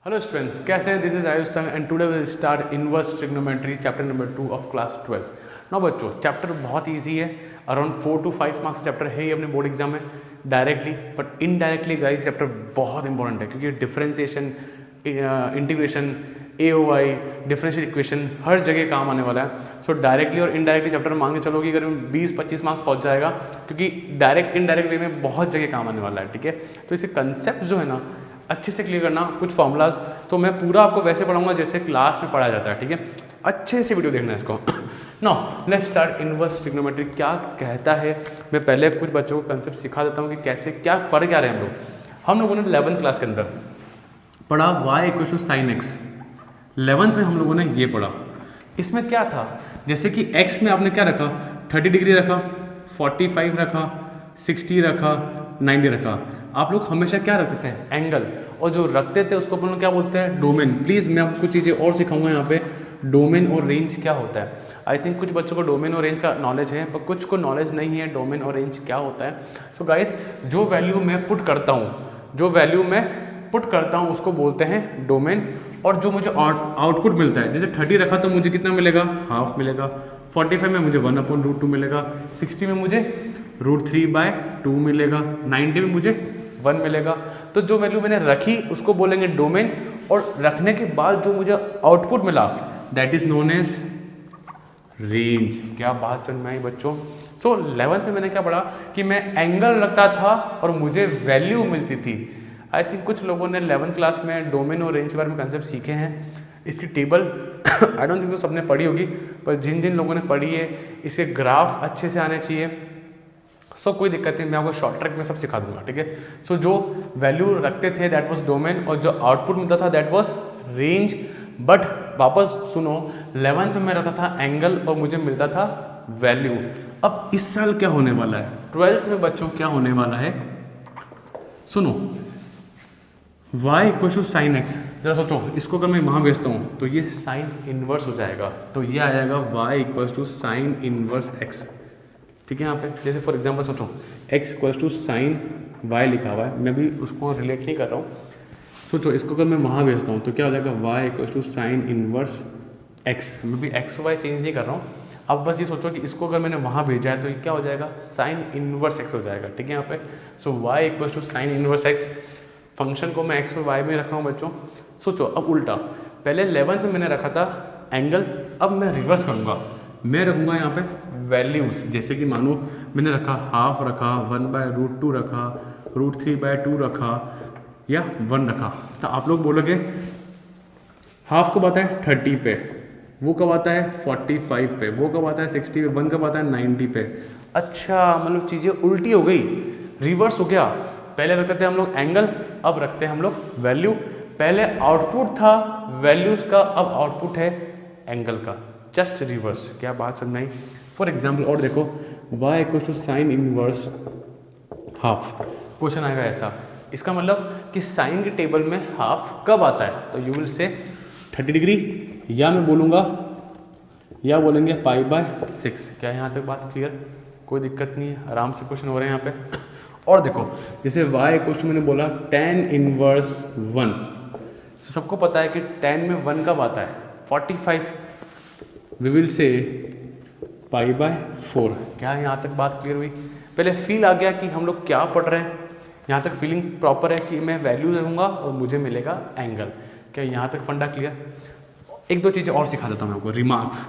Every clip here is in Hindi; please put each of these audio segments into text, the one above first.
हेलो स्टूडेंट्स, कैसे हैं? This is Ayush Tang and today will start inverse trigonometry chapter number 2 of class 12। No बच्चों, चैप्टर बहुत इजी है। अराउंड 4 to 5 मार्क्स चैप्टर है ये अपने बोर्ड एग्जाम में directly, but indirectly guys chapter बहुत इंपॉर्टेंट है क्योंकि differentiation, integration, AOI, differential equation हर जगह काम आने वाला है। सो डायरेक्टली और इनडायरेक्टली चैप्टर मान के चलो कि अगर 20-25 मार्क्स पहुंच जाएगा क्योंकि डायरेक्ट इनडायरेक्ट वे में बहुत जगह काम आने वाला है। ठीक है, तो इसे कंसेप्ट जो है ना अच्छे से क्लियर करना, कुछ फॉर्मूलाज तो मैं पूरा आपको वैसे पढ़ाऊंगा जैसे क्लास में पढ़ाया जाता है। ठीक है, अच्छे से वीडियो देखना है इसको। Now let's start inverse trigonometry क्या कहता है। मैं पहले कुछ बच्चों को कंसेप्ट सिखा देता हूँ कि कैसे क्या पढ़ क्या रहे हैं हम लोगों ने 11th क्लास के अंदर पढ़ा y equal to sine x. 11th में हम लोगों ने ये पढ़ा। इसमें क्या था, जैसे कि x में आपने क्या रखा, 30 डिग्री रखा, 45 रखा, 60 रखा, 90 रखा। आप लोग हमेशा क्या रखते थे, एंगल, और जो रखते थे उसको अपन लोग क्या बोलते हैं, डोमेन। प्लीज़ मैं आपको कुछ चीज़ें और सिखाऊंगा यहाँ पे, डोमेन और रेंज क्या होता है। आई थिंक कुछ बच्चों को डोमेन और रेंज का नॉलेज है पर कुछ को नॉलेज नहीं है डोमेन और रेंज क्या होता है। सो गाइस, जो वैल्यू मैं पुट करता हूँ उसको बोलते हैं डोमेन, और जो मुझे आउटपुट मिलता है, जैसे 30 रखा तो मुझे कितना मिलेगा, हाफ मिलेगा। 45 में मुझे 1/√2 मिलेगा। 60 में मुझे √3/2 मिलेगा। 90 में मुझे 1 मिलेगा। तो जो वैल्यू मैंने रखी उसको बोलेंगे डोमेन, और रखने के बाद जो मुझे आउटपुट मिला that is known as range. क्या बात समझ में आई बच्चों? सो 11th में मैंने क्या पढ़ा कि मैं एंगल रखता था और मुझे वैल्यू मिलती थी। आई थिंक कुछ लोगों ने 11th क्लास में डोमेन और रेंज के बारे में कंसेप्ट सीखे हैं। इसकी टेबल आई डोंट थिंक तो सबने पढ़ी होगी, पर जिन जिन लोगों ने पढ़ी है इसके ग्राफ अच्छे से आने चाहिए। सो कोई दिक्कत नहीं, मैं आपको शॉर्ट ट्रैक में सब सिखा दूंगा। ठीक है, सो जो वैल्यू रखते थे दैट वाज डोमेन, और जो आउटपुट मिलता था दैट वाज रेंज। बट वापस सुनो, 11th में मैं रखता था एंगल और मुझे मिलता था वैल्यू। अब इस साल क्या होने वाला है, 12th में बच्चों क्या होने वाला है, सुनो, y equal to sine x. जरा सोचो, इसको अगर मैं वहाँ भेजता हूँ तो ये साइन इनवर्स हो जाएगा, तो ये आ जाएगा y equal to sine inverse x। ठीक है, यहाँ पे जैसे फॉर एग्जांपल सोचो x equal to sine y लिखा हुआ है, मैं भी उसको रिलेट नहीं कर रहा हूँ। सोचो इसको अगर मैं वहाँ भेजता हूँ तो क्या हो जाएगा, y equal to sine inverse x। मैं भी x y चेंज नहीं कर रहा हूँ। अब बस ये सोचो कि इसको अगर मैंने वहाँ भेजा है तो ये क्या हो जाएगा, साइन इनवर्स x हो जाएगा। ठीक है, यहाँ पे so y equal to sine inverse x। Function को मैं x और y में रख रहा हूँ बच्चों। सोचो अब उल्टा, पहले 11th में मैंने रखा था एंगल, अब मैं रिवर्स करूँगा, मैं रखूँगा यहाँ पे वैल्यूज़। जैसे कि मानो मैंने रखा हाफ रखा, 1/√2 रखा, √3/2 रखा, या 1 रखा। तो आप लोग बोलोगे हाफ कब आता है 30 पे, वो कब आता है 45 पे, वो कब आता है 60 पे, 1 कब आता है 90 पे। अच्छा, मतलब चीज़ें उल्टी हो गई, रिवर्स हो गया। पहले रखते थे हम लोग एंगल, अब रखते हैं हम लोग वैल्यू। पहले आउटपुट था वैल्यूज का, अब आउटपुट है एंगल का, जस्ट रिवर्स। क्या बात समझ में आई? फॉर एग्जाम्पल और देखो, y equal to sine inverse half. Question आएगा ऐसा, इसका मतलब कि साइन के टेबल में हाफ कब आता है, तो यू विल से 30 डिग्री, या मैं बोलूँगा, या बोलेंगे π/6। क्या यहाँ तक बात क्लियर? कोई दिक्कत नहीं है, आराम से क्वेश्चन हो रहे हैं यहाँ पे। और देखो जैसे y इक्वल टू मैंने बोला tan इनवर्स 1। सबको पता है कि tan में 1 कब आता है 45, वी विल से π/4। क्या यहाँ तक बात क्लियर हुई? पहले फील आ गया कि हम लोग क्या पढ़ रहे हैं, यहाँ तक फीलिंग प्रॉपर है कि मैं वैल्यू लूँगा और मुझे मिलेगा एंगल। क्या यहाँ तक फंडा क्लियर? एक दो चीज़ें और सिखा देता हूँ मैं आपको, रिमार्क्स।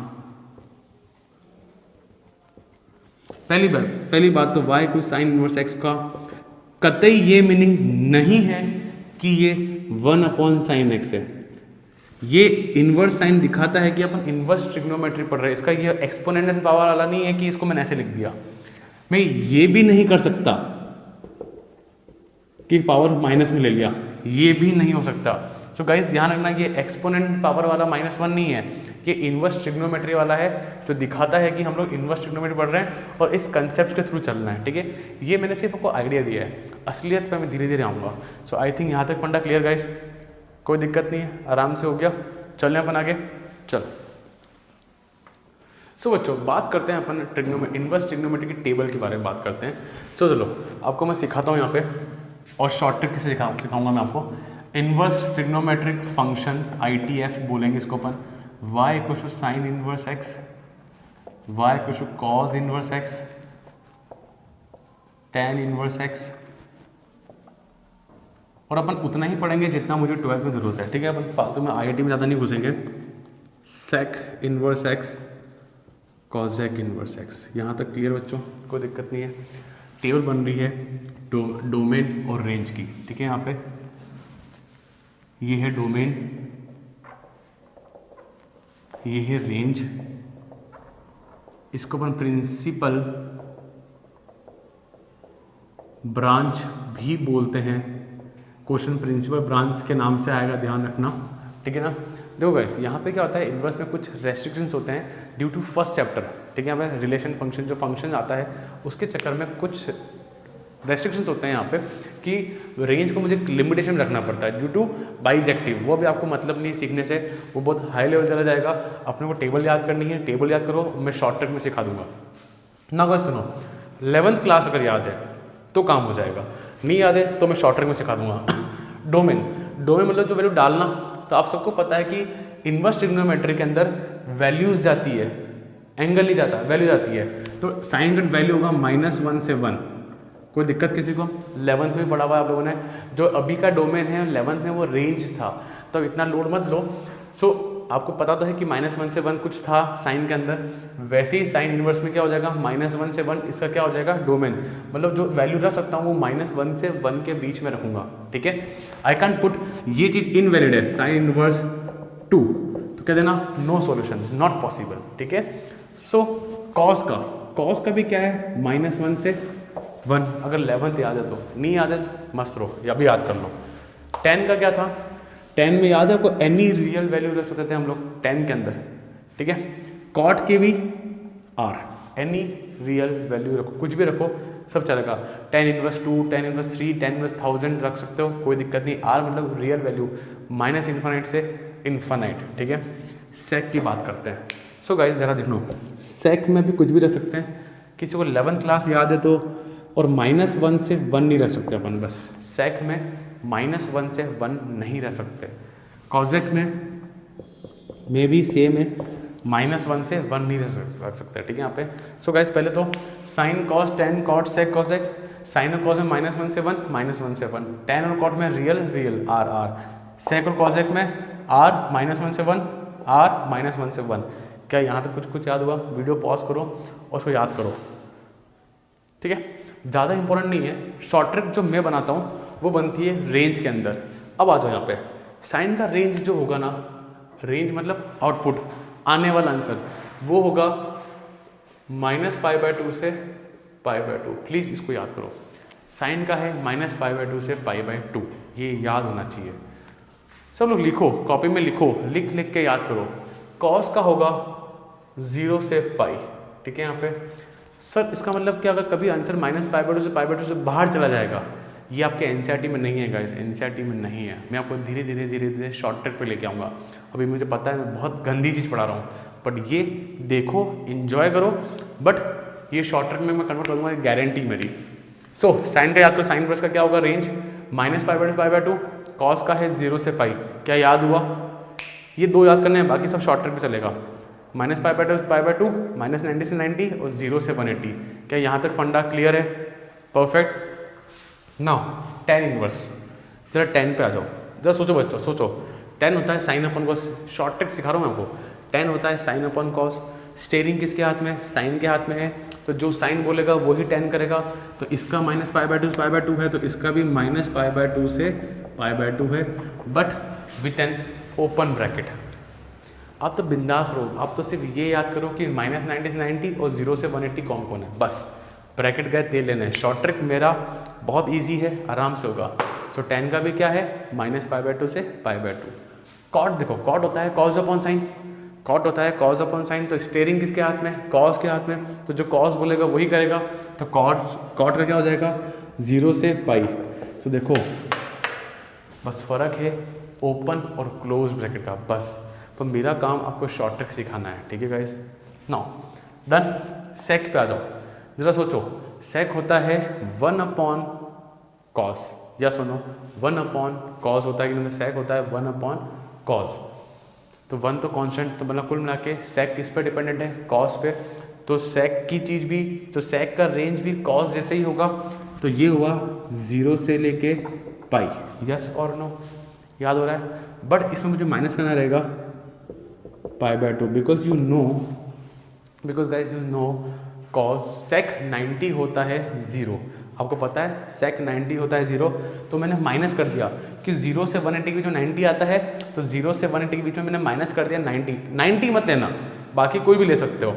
पहली बात तो y को साइन इनवर्स x का कतई ये मीनिंग नहीं है कि ये 1/sin x है। ये इनवर्स साइन दिखाता है कि अपन इनवर्स ट्रिग्नोमेट्री पढ़ रहे हैं। इसका ये एक्सपोनेंशियल पावर वाला नहीं है कि इसको मैंने ऐसे लिख दिया। मैं ये भी नहीं कर सकता कि पावर माइनस में ले लिया, ये भी नहीं हो सकता। सो गाइस ध्यान रखना, ये एक्सपोनेंट पावर वाला -1 नहीं है, ये इनवर्स ट्रिग्नोमेट्री वाला है, जो दिखाता है कि हम लोग इनवर्स ट्रिग्नोमेट्री पढ़ रहे हैं और इस कंसेप्ट के थ्रू चलना है। ठीक है, ये मैंने सिर्फ आपको आइडिया दिया है, असलियत पे मैं धीरे धीरे आऊँगा। सो आई थिंक यहाँ तक फंडा क्लियर गाइस, कोई दिक्कत नहीं है, आराम से हो गया। चलें अपन आगे, चलो। सो बच्चों बात करते हैं अपन इनवर्स ट्रिग्नोमेट्री की टेबल के बारे में बात करते हैं। चलो आपको मैं सिखाता हूँ यहाँ पे, और शॉर्ट ट्रिक से सिखाऊंगा मैं आपको। इनवर्स ट्रिग्नोमेट्रिक फंक्शन ITF बोलेंगे इसको अपन, y equal to sine inverse x, y equal to cos inverse x, tan inverse x, और अपन उतना ही पढ़ेंगे जितना मुझे 12th में ज़रूरत है, ठीक है। अपन फालतू में IIT में ज़्यादा नहीं घुसेंगे। sec inverse x, cosec inverse x, यहाँ तक क्लियर बच्चों, कोई दिक्कत नहीं है। टेबल बन रही है डोमेन और रेंज की, ठीक है। यहाँ पे ये है डोमेन, ये है रेंज, इसको अपन प्रिंसिपल ब्रांच भी बोलते हैं। क्वेश्चन प्रिंसिपल ब्रांच के नाम से आएगा, ध्यान रखना, ठीक है ना। देखो गाइस, यहाँ पे क्या होता है, इन्वर्स में कुछ रेस्ट्रिक्शंस होते हैं ड्यू टू फर्स्ट चैप्टर, ठीक है। यहाँ पे रिलेशन फंक्शन जो फंक्शन आता है उसके चक्कर में कुछ रेस्ट्रिक्शंस होते हैं यहाँ पे कि रेंज को मुझे लिमिटेशन रखना पड़ता है ड्यू टू बाइजेक्टिव। वो भी आपको मतलब नहीं सीखने से, वो बहुत हाई लेवल चला जाएगा। अपने को टेबल याद करनी है, टेबल याद करो, मैं शॉर्ट ट्रिक में सिखा दूंगा ना। अगर सुनो 11th क्लास अगर याद है तो काम हो जाएगा, नहीं याद है तो मैं शॉर्ट ट्रिक में सिखा दूंगा। डोमेन मतलब जो वैल्यू डालना, तो आप सबको पता है कि इनवर्स ट्रिग्नोमेट्री के अंदर वैल्यूज जाती है, एंगल नहीं जाता, वैल्यू जाती है। तो साइन का वैल्यू होगा -1 से 1। कोई दिक्कत किसी को? 11th में पढ़ा हुआ है आप लोगों ने। जो अभी का डोमेन है 11th में वो रेंज था, तो इतना लोड मत लो। सो आपको पता तो है कि -1 से 1 कुछ था साइन के अंदर, वैसे ही साइन इनवर्स में क्या हो जाएगा, -1 से 1, इसका क्या हो जाएगा, डोमेन। मतलब जो वैल्यू रख सकता हूँ वो -1 से 1 के बीच में रखूंगा, ठीक है। आई कैन पुट, ये चीज़ इनवैलिड है, साइन इनवर्स 2, तो कह देना नो सॉल्यूशन, नॉट पॉसिबल, ठीक है। सो कॉस का भी क्या है, -1 से 1। अगर 11th याद है तो, नहीं याद है मस्त रहो, या भी याद कर लो। 10 का क्या था, 10 में याद है आपको, एनी रियल वैल्यू रख सकते थे हम लोग 10 के अंदर, ठीक है। कॉट के भी R, एनी रियल वैल्यू रखो, कुछ भी रखो सब चलेगा। 10 इनवर्स 2, 10 इनवर्स 3, 10 इनवर्स 1000 रख सकते हो, कोई दिक्कत नहीं। R मतलब रियल वैल्यू, -∞ से इन्फानाइट, ठीक है। सेक की बात करते हैं। सो गाइस जरा देख लो, सेक में भी कुछ भी रख सकते हैं। किसी को 11th क्लास याद है तो, और -1 से 1 नहीं रख सकते अपन, बस सेक में -1 से 1 नहीं रह सकते। कॉजेक में भी सेम है, -1 से 1 नहीं रख सकते, ठीक है यहाँ पे। सो गाइस पहले तो sine cos tan cot sec cosec, sine और कॉस में -1 से 1, -1 से 1, टेन और कॉट में रियल R, सेक और कॉसेक में R -1 से 1, R -1 से 1। क्या यहाँ तक कुछ याद हुआ? वीडियो पॉज करो और उसको याद करो, ठीक है। ज़्यादा इंपॉर्टेंट नहीं है। शॉर्ट ट्रिक जो मैं बनाता हूँ वो बनती है रेंज के अंदर। अब आ जाओ यहाँ पे, साइन का रेंज जो होगा ना, रेंज मतलब आउटपुट, आने वाला आंसर, वो होगा -π/2 से π/2। प्लीज़ इसको याद करो। साइन का है -π/2 से π/2, ये याद होना चाहिए। सब लोग लिखो, कॉपी में लिखो, लिख के याद करो। कॉस का होगा 0 से π, ठीक है। यहाँ पे सर इसका मतलब क्या, अगर कभी आंसर -π/2 से π/2 से बाहर चला जाएगा, ये आपके एनसीईआरटी में नहीं है गाइस, एनसीईआरटी में नहीं है। मैं आपको धीरे धीरे शॉर्ट ट्रिक पे लेके आऊँगा। अभी मुझे पता है मैं बहुत गंदी चीज़ पढ़ा रहा हूँ, बट ये देखो, इन्जॉय करो, बट ये शॉर्ट ट्रिक में मैं कन्वर्ट करूँगा, गारंटी मेरी। सो साइन का याद करो, साइन इनवर्स का क्या होगा, रेंज -π/2 से π/2, कॉस का है 0 से π। क्या याद हुआ? ये 2 याद करने हैं, बाकी सब शॉर्ट ट्रिक पे चलेगा। -π/2 से π/2, -90 से 90 और 0 से 180। क्या यहाँ तक फंडा क्लियर है? परफेक्ट। नाउ tan इनवर्स, जरा tan पे आ जाओ, जरा सोचो बच्चों, सोचो। tan होता है साइन अपन कॉस, शॉर्ट ट्रिक सिखा रहा हूँ मैं आपको। tan होता है साइन अपन कॉस, स्टेयरिंग किसके हाथ में, साइन के हाथ में है, तो जो साइन बोलेगा वही tan करेगा। तो इसका -π/2 से π/2 है, तो इसका भी -π/2 से π/2 है, but with an open bracket. आप तो बिंदास रहो, आप तो सिर्फ ये याद करो कि -90 से 90 और 0 से 180 कौन कौन है, बस ब्रैकेट गए तेल लेना है। शॉर्ट ट्रिक मेरा बहुत इजी है, आराम से होगा। सो tan का भी क्या है, -π/2 से π/2। कॉट देखो, कॉट होता है कॉस अपॉन साइन, कॉट होता है कॉस अपॉन साइन। तो स्टेयरिंग किसके हाथ में, कॉस के हाथ में, तो जो कॉस बोलेगा वही करेगा। तो कॉट का क्या हो जाएगा, 0 से π। तो देखो बस फर्क है ओपन और क्लोज ब्रैकेट का, बस। तो मेरा काम आपको शॉर्ट ट्रिक सिखाना है, ठीक है गाइस। Now done. सेक पे आ जाओ, जरा सोचो। सेक होता है 1/cos, या सुनो 1 अपॉन कॉस होता है कि सेक होता है 1 अपॉन कॉस। तो 1 तो कांस्टेंट, तो मतलब कुल मिला के सेक किस पे डिपेंडेंट है, कॉस पे। तो सेक की चीज़ भी, तो सेक का रेंज भी कॉस जैसे ही होगा। तो ये हुआ 0 से लेके पाई, यस और नो, याद हो रहा है। बट इसमें मुझे माइनस करना रहेगा π/2 because guys you know cosec 90 होता है 0। आपको पता है सेक 90 होता है 0, तो मैंने माइनस कर दिया कि 0 से 180 के बीच में 90 आता है, तो 0 से 180 के बीच में मैंने माइनस कर दिया 90 मत लेना, बाकी कोई भी ले सकते हो।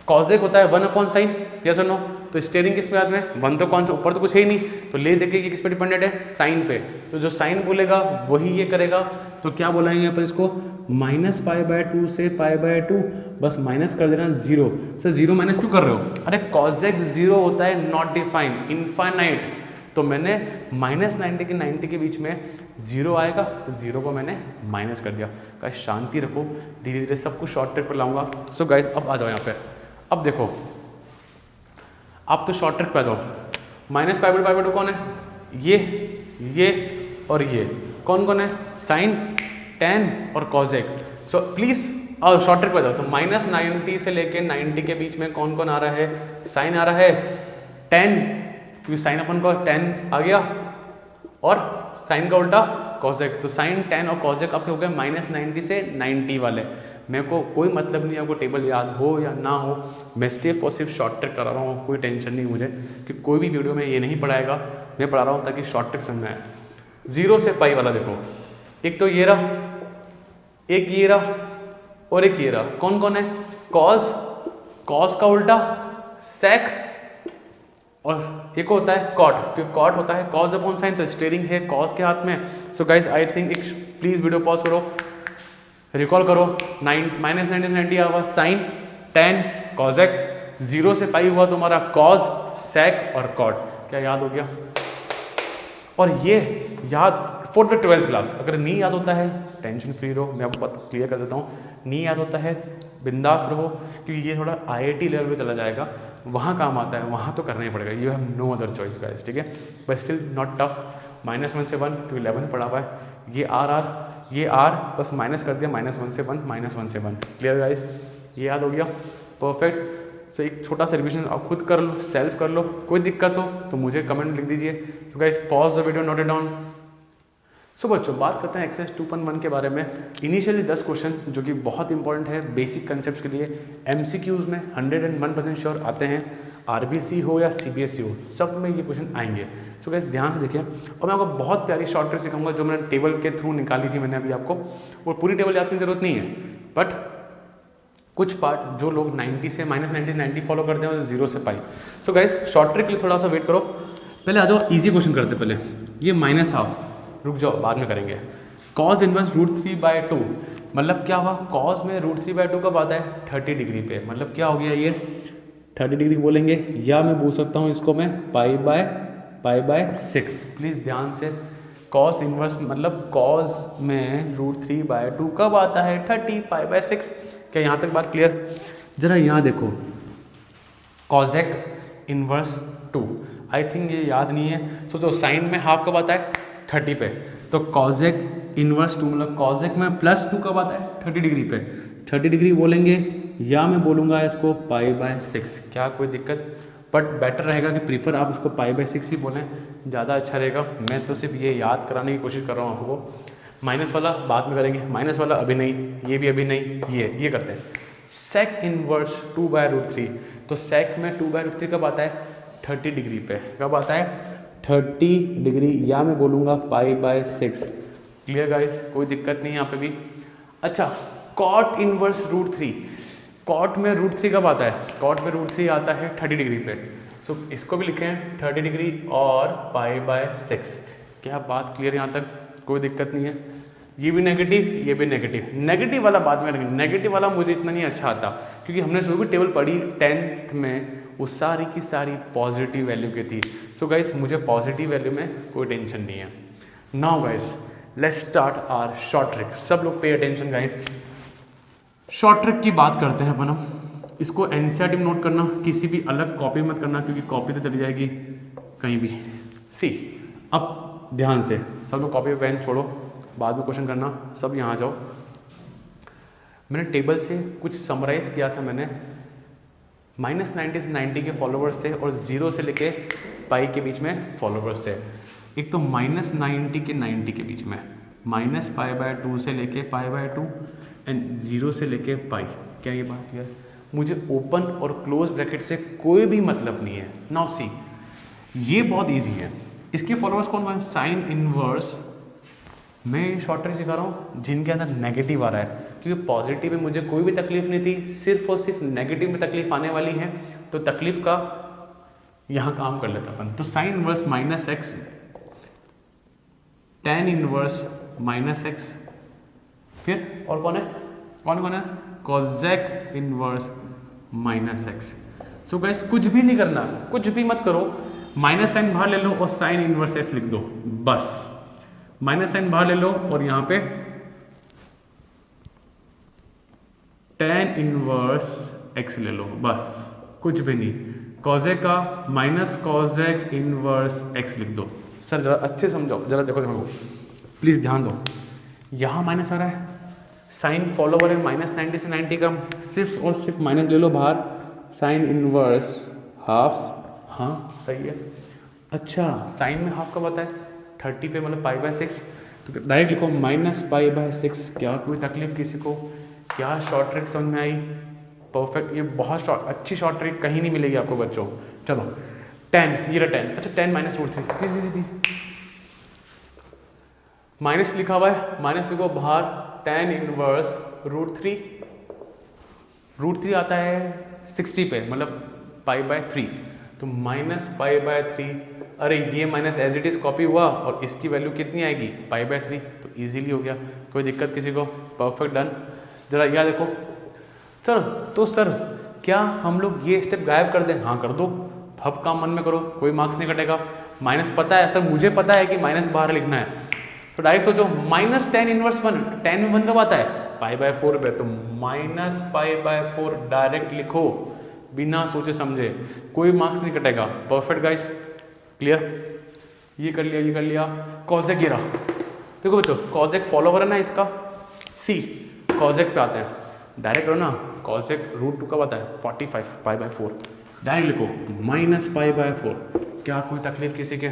कॉजेक होता है 1 अपॉन साइन, यस और नो। तो स्टेयरिंग किस पे आदमी है, 1 तो कौन सा ऊपर तो कुछ है ही नहीं, तो ले देखे ये किस पे डिपेंडेंट है, साइन पे। तो जो साइन बोलेगा वही ये करेगा। तो क्या बोलेंगे यहाँ पर इसको, -π/2 से π/2, बस माइनस कर देना 0। सर 0 माइनस क्यों कर रहे हो, अरे कॉजेक 0 होता है नॉट डिफाइन, इनफाइनाइट। तो मैंने -90 के 90 के बीच में 0 आएगा, तो 0 को मैंने माइनस कर दिया। गाइस शांति रखो, धीरे धीरे सब कुछ शॉर्ट ट्रिक पर लाऊंगा। सो गाइस अब आ जाओ यहाँ पे, अब देखो आप तो शॉर्ट ट्रिक पे आ जाओ। -π/2 कौन है, ये और ये कौन कौन है, साइन, tan और कॉजेक। सो प्लीज और शॉर्ट ट्रिक पे जाओ। तो -90 से लेके 90 के बीच में कौन कौन आ रहा है, साइन आ रहा है, tan, क्योंकि साइन अपन को tan आ गया, और साइन का उल्टा कॉजेक। तो साइन, tan और कॉजेक आपके हो गए -90 से 90 वाले। मेरे को कोई मतलब नहीं आपको टेबल याद हो या ना हो, मैं सिर्फ और सिर्फ शॉर्ट ट्रिक करा रहा हूँ। कोई टेंशन नहीं मुझे कि कोई भी वीडियो में ये नहीं पढ़ाएगा, मैं पढ़ा रहा हूँ ताकि शॉर्ट ट्रिक समझ में आए। 0 से पाई वाला देखो, एक तो ये रहा, एक ये रहा और एक ये रहा। कौन कौन है, कॉस का उल्टा सेक, और एक होता है कॉट, क्योंकि कॉट होता है कॉस अपॉन साइन, तो स्टेयरिंग है कॉस के हाथ में। सो गाइस आई थिंक एक प्लीज वीडियो पॉज करो, रिकॉल करो। -90 से 90 हुआ साइन, tan, कॉजेक। 0 से पाई हुआ तुम्हारा कॉस, सेक और कॉट। क्या याद हो गया, और ये याद 4th to 12th क्लास। अगर नहीं याद होता है टेंशन फ्री रहो, मैं आपको बात क्लियर कर देता हूँ। नहीं याद होता है बिंदास रहो, क्योंकि ये थोड़ा IIT लेवल पे चला जाएगा, वहाँ काम आता है, वहाँ तो करना ही पड़ेगा। You have no other choice guys, ठीक है। But still not tough. -1 से 1 क्योंकि 11 पढ़ा हुआ है। ये R बस माइनस कर दिया, -1 से 1, -1 से 1। क्लियर गाइस, ये याद हो गया, परफेक्ट। सो एक छोटा सा रिविजन आप खुद कर लो, सेल्फ कर लो। कोई दिक्कत हो तो मुझे कमेंट लिख दीजिए। तो guys pause the video, note it down. So बच्चों बात करते हैं एक्सरसाइज 2.1 के बारे में। इनिशियली 10 क्वेश्चन जो कि बहुत इंपॉर्टेंट है बेसिक कंसेप्ट के लिए, MCQs में 101% श्योर आते हैं। RBC हो या CBSE हो, सब में ये क्वेश्चन आएंगे। सो गाइस ध्यान से देखिए, और मैं आपको बहुत प्यारी शॉर्ट ट्रिक सिखाऊंगा जो मैंने टेबल के थ्रू निकाली थी मैंने अभी आपको। और पूरी टेबल याद करने की जरूरत नहीं है, बट कुछ पार्ट जो लोग 90 से -90 फॉलो करते हैं 0 से पाई। सो गाइस शॉर्ट ट्रिक के लिए थोड़ा सा वेट करो, पहले आ जाओ इजी क्वेश्चन करते। पहले ये -12, रुक जाओ बाद में करेंगे। cos इनवर्स √3/2 मतलब क्या हुआ, cos में √3/2 कब आता है, 30 डिग्री पे। मतलब क्या हो गया, ये 30 डिग्री बोलेंगे, या मैं बोल सकता हूँ इसको मैं π/6। प्लीज़ ध्यान से, cos इनवर्स मतलब cos में √3/2 कब आता है, 30 π/6। क्या यहाँ तक बात क्लियर। जरा यहाँ देखो, cosec इनवर्स 2, आई थिंक ये याद नहीं है। सो तो साइन में हाफ कब आता है, 30 पे। तो cosec इनवर्स 2 मतलब cosec में +2 कब आता है, 30 डिग्री पे। 30 डिग्री बोलेंगे, या मैं बोलूँगा इसको π/6। क्या कोई दिक्कत, बट बेटर रहेगा कि प्रीफर आप इसको π/6 ही बोलें, ज़्यादा अच्छा रहेगा। मैं तो सिर्फ ये याद कराने की कोशिश कर रहा हूँ आपको। माइनस वाला बाद में करेंगे, माइनस वाला अभी नहीं, ये भी अभी नहीं, ये करते हैं। सेक इनवर्स 2/√3, तो सेक में 2/√3 कब आता है, 30 डिग्री पे। कब आता है, 30 डिग्री, या मैं बोलूँगा π/6। क्लियर गाइस, कोई दिक्कत नहीं यहाँ पे भी। अच्छा, कॉट इनवर्स √3, कॉट में √3 कब आता है, कॉट में √3 आता है 30 डिग्री पे। सो इसको भी लिखें 30 डिग्री और π/6। क्या बात क्लियर यहाँ तक, कोई दिक्कत नहीं है। ये भी नेगेटिव, ये भी नेगेटिव। नेगेटिव वाला बाद में रखेंगे, नेगेटिव वाला मुझे इतना नहीं अच्छा आता, क्योंकि हमने जो भी टेबल पढ़ी 10th में वो सारी की सारी पॉजिटिव वैल्यू की थी। सो गाइस मुझे पॉजिटिव वैल्यू में कोई टेंशन नहीं है। Now guys let's start our short trick. सब लोग pay attention guys. Short trick की बात करते हैं अपन। इसको NCERT में नोट करना, किसी भी अलग कॉपी मत करना, क्योंकि कॉपी तो चली जाएगी कहीं भी। सी। अब ध्यान से सब लोग कॉपी पेन छोड़ो, बाद में क्वेश्चन करना, सब यहाँ आ जाओ। मैंने टेबल से कुछ समराइज किया था मैंने। -90 से 90 के फॉलोवर्स थे और 0 से लेके पाई के बीच में फॉलोवर्स थे। एक तो -90 के 90 के बीच में, -π/2 से लेके π/2 एंड 0 से लेके पाई। क्या ये बात क्लियर? मुझे ओपन और क्लोज ब्रैकेट से कोई भी मतलब नहीं है। नाउ सी, ये बहुत इजी है। इसके फॉलोवर्स कौन है? Sine inverse. मैं शॉर्ट ट्रिक सिखा रहा हूँ जिनके अंदर नेगेटिव आ रहा है, क्योंकि पॉजिटिव में मुझे कोई भी तकलीफ नहीं थी, सिर्फ और सिर्फ नेगेटिव में तकलीफ आने वाली है, तो तकलीफ का यहाँ काम कर लेता अपन। तो sign inverse -x, tan inverse -x, फिर और कौन है, कौन है? cosec inverse -x। So guys कुछ भी नहीं करना, कुछ भी मत करो, माइनस साइन बाहर ले लो और साइन इनवर्स x लिख दो, बस। माइनस साइन बाहर ले लो और यहाँ पे tan इनवर्स x ले लो, बस, कुछ भी नहीं। cosec का -cosec इनवर्स x लिख दो। सर जरा अच्छे समझो, जरा देखो देखो, प्लीज ध्यान दो। यहाँ माइनस आ रहा है, साइन फॉलोवर है -90 से 90 का, सिर्फ और सिर्फ माइनस ले लो बाहर, साइन इनवर्स हाफ। हाँ सही है। अच्छा, साइन में हाफ कब आता है? 30 पे, मतलब π/6। तो डायरेक्ट लिखो -π/6। क्या कोई तकलीफ किसी को? क्या शॉर्ट ट्रिक समझ में आई? परफेक्ट। ये बहुत अच्छी शॉर्ट ट्रिक कहीं नहीं मिलेगी आपको बच्चों। चलो 10, ये रहा 10। अच्छा 10 -√3 जी, माइनस लिखा हुआ है, माइनस लिखो बाहर, tan इनवर्स √3। √3 आता है 60 पे, मतलब π/3, तो -π/3। अरे ये minus as it is copy हुआ और इसकी वैल्यू कितनी आएगी? π/3। तो इजीली हो गया, कोई दिक्कत किसी को? Perfect, done. जरा याद देखो सर, तो सर क्या हम लोग ये स्टेप गायब कर दें? हाँ कर दो, अब काम मन में करो, कोई मार्क्स नहीं कटेगा। माइनस पता है सर, मुझे पता है कि माइनस बाहर लिखना है, तो डायरेक्ट सोचो -tan इनवर्स 1, tan में 1 कब आता है? π/4 पे, तो -π/4 डायरेक्ट लिखो बिना सोचे समझे, कोई मार्क्स नहीं कटेगा। Perfect guys, clear? ये कर लिया, ये कर लिया। कॉजेक गिरा, देखो बच्चों, कॉजेक फॉलोवर है ना इसका, सी। कॉजेक पे आते हैं, डायरेक्ट करो ना, कॉजेक √2 कब आता है? 45 π/4, डायरेक्ट लिखो -π/4। क्या कोई तकलीफ किसी के?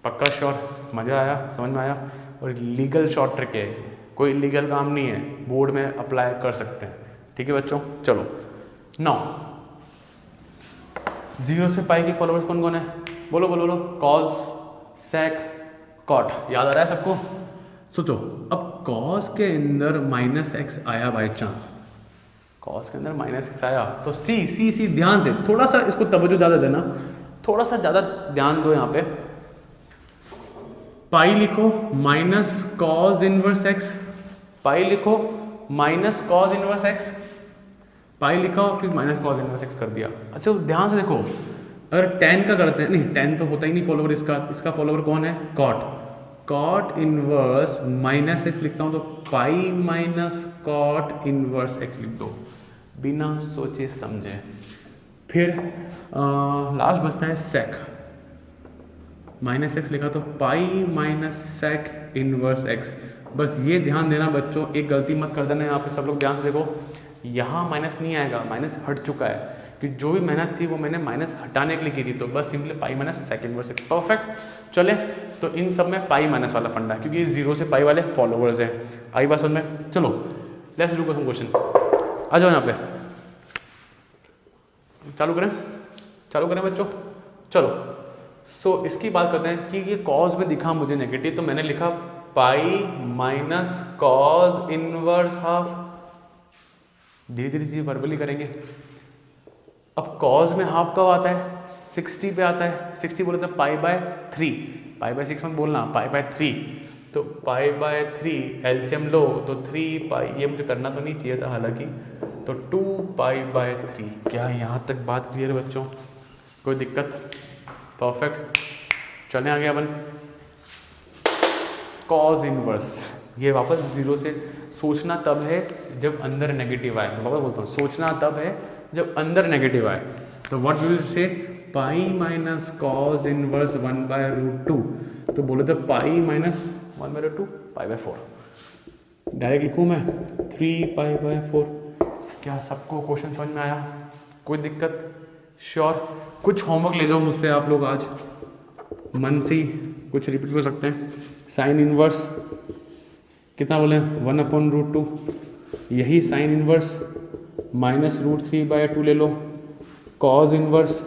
पक्का श्योर? मज़ा आया, समझ में आया? और लीगल शॉर्ट ट्रिक है, कोई लीगल काम नहीं है, बोर्ड में अप्लाई कर सकते हैं। ठीक है बच्चों, चलो 9। 0 से पाई के फॉलोवर्स कौन कौन है? बोलो बोलो बोलो। कॉज, सेक, कॉट। याद आ रहा है सबको? सोचो, अब कॉज के अंदर -x आया बाय चांस, कॉज के अंदर -x आया, तो सी ध्यान से, थोड़ा सा इसको तवज्जो ज़्यादा देना, थोड़ा सा ज़्यादा ध्यान दो यहाँ पे। पाई लिखो -cos इनवर्स x, पाई लिखो -cos इनवर्स x, पाई लिखा और फिर -cos इनवर्स x कर दिया। अच्छा ध्यान से देखो, अगर tan का करते हैं, नहीं tan तो होता ही नहीं फॉलोवर इसका फॉलोवर कौन है? cot इनवर्स -x लिखता हूँ, तो पाई -cot इनवर्स x लिख दो बिना सोचे समझे। फिर लास्ट बचता है sec, -x लिखा तो पाई -sec इनवर्स x। बस ये ध्यान देना बच्चों, एक गलती मत कर देना यहाँ पे, सब लोग ध्यान से देखो, यहाँ माइनस नहीं आएगा, माइनस हट चुका है, कि जो भी मेहनत थी वो मैंने माइनस हटाने के लिए की थी, तो बस सिंपली पाई -sec इनवर्स x। परफेक्ट। चले, तो इन सब में पाई माइनस वाला फंडा है, क्योंकि ये 0 से पाई वाले फॉलोवर्स हैं। आई बात समझ में? चलो लेट्स डू सम क्वेश्चन। आ जाओ यहाँ पे, चालू करें बच्चों, चलो। सो इसकी बात करते हैं कि ये कॉज में दिखा मुझे नेगेटिव, तो मैंने लिखा पाई -cos इनवर्स हाफ। धीरे धीरे चीज़ वर्बली करेंगे। अब कॉज में हाफ कब आता है? 60 पे आता है। 60 बोले तो π/3, π/6 मत बोलना, π/3, तो π/3 एलसीएम लो तो 3 पाई, ये मुझे करना तो नहीं चाहिए था हालांकि, तो 2π/3। क्या यहाँ तक बात क्लियर है बच्चों? कोई दिक्कत? परफेक्ट। चलें आगे अपन। कॉज इनवर्स, ये वापस 0 से, सोचना तब है जब अंदर नेगेटिव आए, वापस बोलता हूँ, सोचना तब है जब अंदर नेगेटिव आए। तो what will say pi minus cos inverse 1/√2, तो बोले तो पाई माइनस 1/√2 π/4। डायरेक्ट लिखूँ मैं 3 π/4। क्या सबको क्वेश्चन समझ में आया? कोई दिक्कत? श्योर? कुछ होमवर्क ले जाओ मुझसे आप लोग आज, मन से ही कुछ रिपीट कर सकते हैं। साइन इनवर्स कितना बोले 1/√2, यही साइन इनवर्स -√3/2 ले लो। कॉज इनवर्स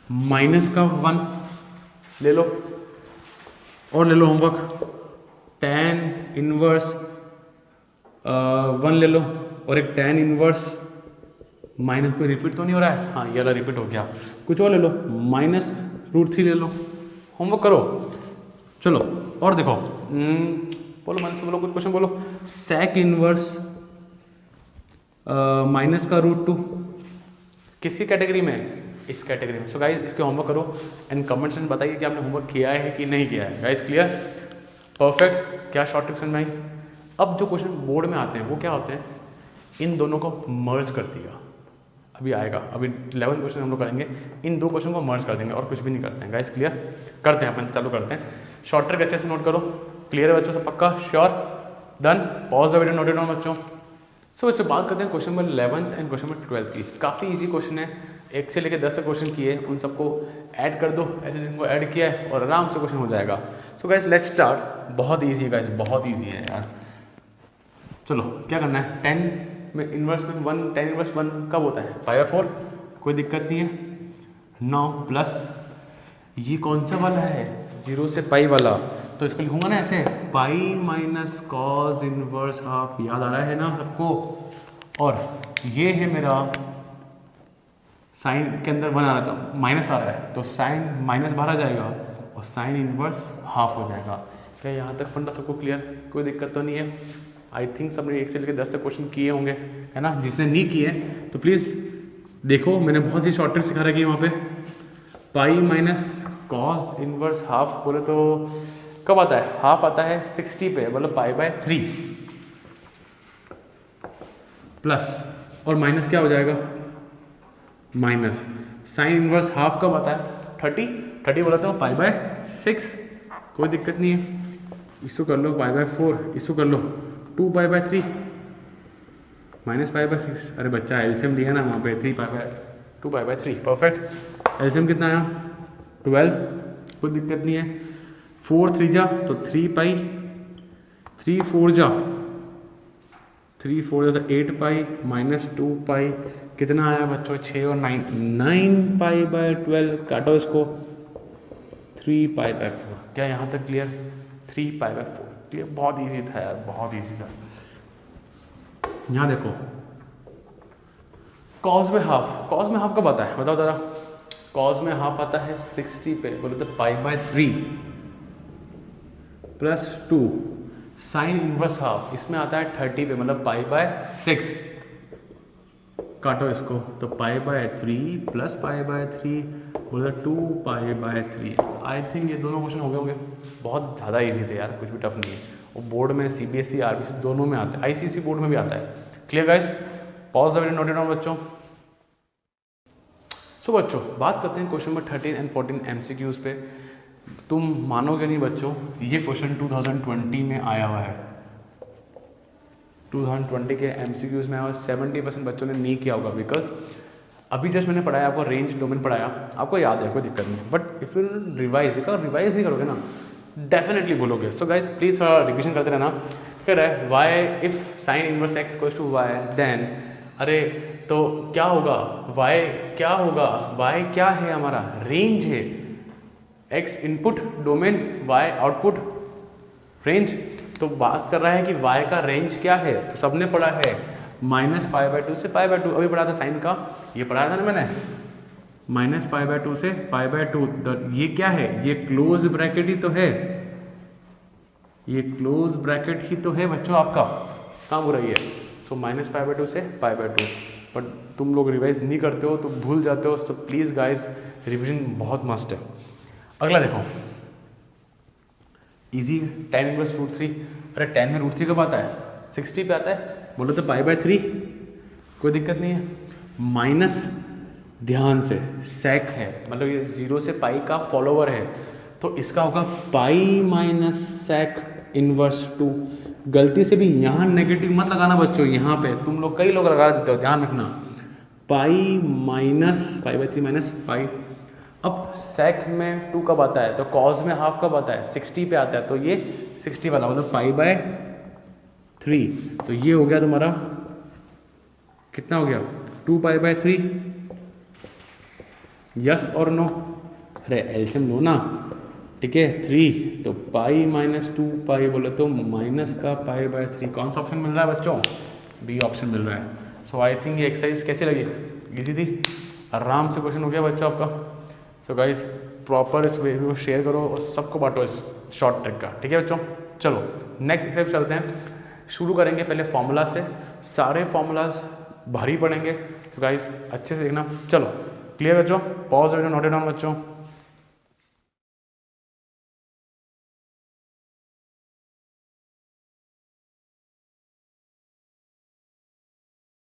माइनस का 1 ले लो, और ले लो होमवर्क tan इनवर्स 1 ले लो, और एक tan इनवर्स माइनस, कोई रिपीट तो नहीं हो रहा है? हाँ ये वाला रिपीट हो गया। कुछ और ले लो -√3 ले लो। होमवर्क करो, चलो और देखो। बोलो मन से बोलो, कुछ क्वेश्चन बोलो। sec इनवर्स माइनस का √2 किसकी कैटेगरी में? इस कैटेगरी में। सो गाइज इसके होमवर्क करो एंड कमेंट्स में बताइए कि आपने होमवर्क किया है कि नहीं किया है। Guys clear? परफेक्ट। क्या शॉर्ट ट्रिक समझ में आई? अब जो क्वेश्चन बोर्ड में आते हैं वो क्या होते हैं? इन दोनों को मर्ज कर दिया। अभी आएगा, अभी 11 क्वेश्चन हम लोग करेंगे, इन दो क्वेश्चन को मर्ज कर देंगे और कुछ भी नहीं करते हैं। Guys clear? करते हैं अपन, चालू करते हैं। शॉर्ट ट्रिक अच्छे से नोट करो। क्लियर है बच्चों से? पक्का? Sure? Done? Pause the video, note it down बच्चों। सो बच्चों बात करते हैं question number 11 and question number 12 की। काफ़ी इजी क्वेश्चन है, 1 से लेकर 10 तक क्वेश्चन किए, उन सबको ऐड कर दो, ऐसे जिनको ऐड किया है और आराम से क्वेश्चन हो जाएगा। So guys let's start. बहुत इजी है गाइस, बहुत इजी है यार। चलो क्या करना है, 10 में इनवर्स में 1, tan इनवर्स 1 कब होता है? π/4। कोई दिक्कत नहीं है। 9 प्लस ये कौन सा वाला है? 0 से पाई वाला, तो इसको लिखूंगा ना ऐसे, pi minus cos inverse half. याद आ रहा है ना सबको? और ये है मेरा साइन के अंदर 1 आ रहा था, माइनस आ रहा है, तो साइन माइनस बाहर आ जाएगा और साइन इनवर्स हाफ हो जाएगा। क्या यहाँ तक फंडा सबको क्लियर? कोई दिक्कत तो नहीं है? आई थिंक सबने 1 से लेकर 10 तक क्वेश्चन किए होंगे, है ना? जिसने नहीं किए तो प्लीज़ देखो, मैंने बहुत ही शॉर्ट ट्रिक सिखा रखी है वहाँ पे। Pi minus cos inverse half बोले तो कब आता है? हाफ आता है 60 पे, मतलब π/3 प्लस और माइनस क्या हो जाएगा? माइनस साइन इनवर्स हाफ कब आता है? 30 बोला तो π/6। कोई दिक्कत नहीं है, इसको कर लो π/4, इसको कर लो 2π/3 माइनस π/6। अरे बच्चा एलसीएम लिया ना वहाँ पे, 2π/3। परफेक्ट। एलसीएम कितना आया? 12। कोई दिक्कत नहीं है। 4 3 जा तो 3 पाई, 3 4 जा तो 8 पाई माइनस 2 पाई। कितना आया बच्चों? 6 और 9 π/12। काटो इसको, 3π/4। क्या यहाँ तक क्लियर? 3π/4 क्लियर? बहुत इजी था यार, बहुत इजी था। यहाँ देखो कॉज में हाफ कब आता है? बताओ जरा। कॉज में हाफ आता है 60 पे, बोले तो π/3 प्लस 2। साइन इनवर्स हाफ इसमें आता है 30 पे, मतलब π/6। काटो इसको, तो π/3 प्लस π/3 बोले 2π/3। आई थिंक ये दोनों क्वेश्चन हो गए होंगे। बहुत ज़्यादा इजी थे यार, कुछ भी टफ नहीं है। वो बोर्ड में CBSE RBC दोनों में आता है, ICSE बोर्ड में भी आता है। Clear guys? Pause the video, note it down बच्चों। सो बच्चों बात करते हैं क्वेश्चन नंबर 13 एंड 14 MCQs पे। तुम मानोगे नहीं बच्चों, ये क्वेश्चन 2020 में आया हुआ है। 2020 के MCQs में आया हुआ। 70% बच्चों ने नहीं किया होगा, बिकॉज अभी जस्ट मैंने पढ़ाया आपको, रेंज डोमेन पढ़ाया, आपको याद है, कोई दिक्कत नहीं। बट इफ यू रिवाइज नहीं करोगे ना, डेफिनेटली भूलोगे। सो गाइज प्लीज़ रिविजन करते रहना। कह रहा है y if sine inverse x equals to y, then अरे तो क्या होगा? y क्या होगा? y क्या है? हमारा रेंज है। x input domain, y output range. तो बात कर रहा है कि y का रेंज क्या है? तो सबने पढ़ा है -π/2 से π/2। अभी पढ़ा था साइन का, ये पढ़ाया था ना मैंने, -π/2 से π/2। तो ये क्या है? ये क्लोज ब्रैकेट ही तो है, ये क्लोज ब्रैकेट ही तो है बच्चों आपका। कहाँ बुराई है? सो -π/2 से π/2। बट तुम लोग रिवाइज नहीं करते हो तो भूल जाते हो। सो प्लीज़ गाइस रिविजन बहुत मस्ट है। अगला देखो, इजी है, tan इनवर्स √3। अरे tan में √3 कब आता है? 60 पे आता है, बोलो तो π/3। कोई दिक्कत नहीं है। माइनस ध्यान से सेक है मतलब ये 0 से पाई का फॉलोवर है, तो इसका होगा पाई माइनस सेक इनवर्स 2। गलती से भी यहाँ नेगेटिव मत लगाना बच्चों, यहाँ पे तुम लोग कई लोग लगा देते हो, ध्यान रखना। Pi minus pi by 3 minus pi. अब सेक में 2 कब आता है, तो कॉज में हाफ कब आता है, 60 पे आता है, तो ये 60 वाला मतलब पाई बाय 3। तो ये हो गया तुम्हारा कितना हो गया 2 पाई बाय 3। यस और नो, अरे एलसीएम लो ना, ठीक है 3 तो पाई माइनस 2 पाई बोले तो माइनस का पाई बाय 3। कौन सा ऑप्शन मिल रहा है बच्चों, बी ऑप्शन मिल रहा है। सो आई थिंक ये एक्सरसाइज कैसी लगी, इजी थी, आराम से क्वेश्चन हो गया बच्चों आपका। सो गाइस प्रॉपर इस वीडियो को शेयर करो और सबको बांटो इस शॉर्ट ट्रिक का, ठीक है बच्चों। चलो नेक्स्ट एक्सरसाइज चलते हैं, शुरू करेंगे पहले फॉर्मूला से, सारे फॉर्मूलाज भारी पड़ेंगे। सो गाइस अच्छे से देखना, चलो क्लियर बच्चों, पॉज वीडियो नोट डाउन बच्चों।